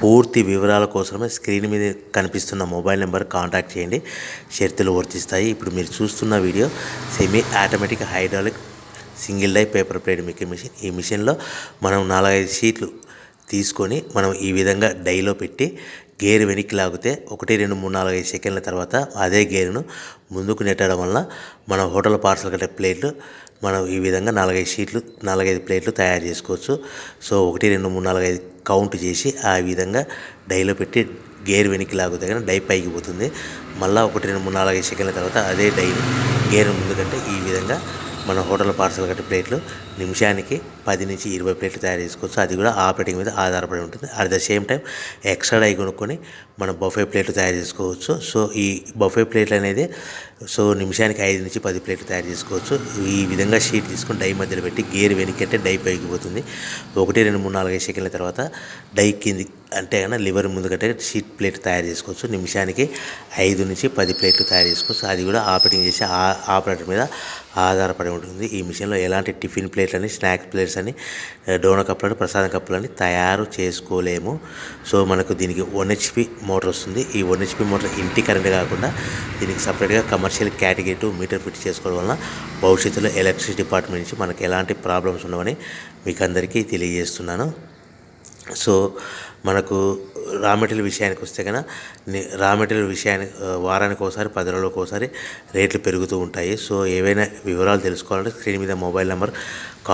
పూర్తి వివరాల కోసమే స్క్రీన్ మీద కనిపిస్తున్న మొబైల్ నెంబర్ కాంటాక్ట్ చేయండి. షరతులు వర్తిస్తాయి. ఇప్పుడు మీరు చూస్తున్న video semi automatic hydraulic single die paper plate making machine. ఈ మిషన్లో మనం 4-5 షీట్లు తీసుకొని మనం ఈ విధంగా డైలో పెట్టి గేర్ వెనక్కి లాగితే 1 2 3 4 5 సెకండ్ల తర్వాత అదే గేరును ముందుకు నెట్టడం వల్ల మన హోటల్ పార్సల్ కట్టే ప్లేట్లు మనం ఈ విధంగా 4-5 షీట్లు 4-5 ప్లేట్లు తయారు చేసుకోవచ్చు. సో 1 2 3 4 5 కౌంట్ చేసి ఆ విధంగా డైలో పెట్టి గేర్ వెనక్కి లాగితే కానీ డై పైకి పోతుంది. మళ్ళీ 1 2 3 4 5 సెకండ్ల తర్వాత అదే డైని గేర్ ముందుకంటే ఈ విధంగా మన హోటల్ పార్సల్ కట్టే ప్లేట్లు నిమిషానికి 10 నుంచి 20 ప్లేట్లు తయారు చేసుకోవచ్చు. అది కూడా ఆపరేటింగ్ మీద ఆధారపడి ఉంటుంది. At the same time extra die కొనుక్కొని మనం బఫే ప్లేట్లు తయారు చేసుకోవచ్చు. సో ఈ బఫే ప్లేట్లు అనేది నిమిషానికి 5 నుంచి 10 ప్లేట్లు తయారు చేసుకోవచ్చు. ఈ విధంగా షీట్ తీసుకొని డై మధ్యలో పెట్టి గేర్ వెనక్కి అంటే డై పైకి పోతుంది. 1 2 3 4 5 సెకండ్ల తర్వాత డై కింది అంటే కన్నా లివర్ ముందుకంటే షీట్ ప్లేట్ తయారు చేసుకోవచ్చు. నిమిషానికి 5 నుంచి 10 ప్లేట్లు తయారు చేసుకోవచ్చు. అది కూడా ఆపరేటింగ్ చేసే ఆపరేటర్ మీద ఆధారపడి ఉంటుంది. ఈ మిషన్లో ఎలాంటి టిఫిన్ ప్లేట్లని, స్నాక్స్ ప్లేట్స్ అని, డోనా కప్పులని, ప్రసాదం కప్పులని తయారు చేసుకోలేము. సో మనకు దీనికి 1 HP మోటార్ వస్తుంది. ఈ 1 HP మోటార్ ఇంటి కరెంట్ కాకుండా దీనికి సపరేట్గా కమర్షియల్ కేటగిరీ 2 మీటర్ ఫిట్ చేసుకోవడం వలన భవిష్యత్తులో ఎలక్ట్రిసిటీ డిపార్ట్మెంట్ నుంచి మనకి ఎలాంటి ప్రాబ్లమ్స్ ఉండవని మీకు అందరికీ తెలియజేస్తున్నాను. సో మనకు రా మెటీరియల్ విషయానికి వస్తే కనుక రా మెటీరియల్ విషయానికి వారానికి ఒకసారి 10 రోజులకు ఒకసారి రేట్లు పెరుగుతూ ఉంటాయి. సో ఏవైనా వివరాలు తెలుసుకోవాలంటే స్క్రీన్ మీద మొబైల్ నెంబర్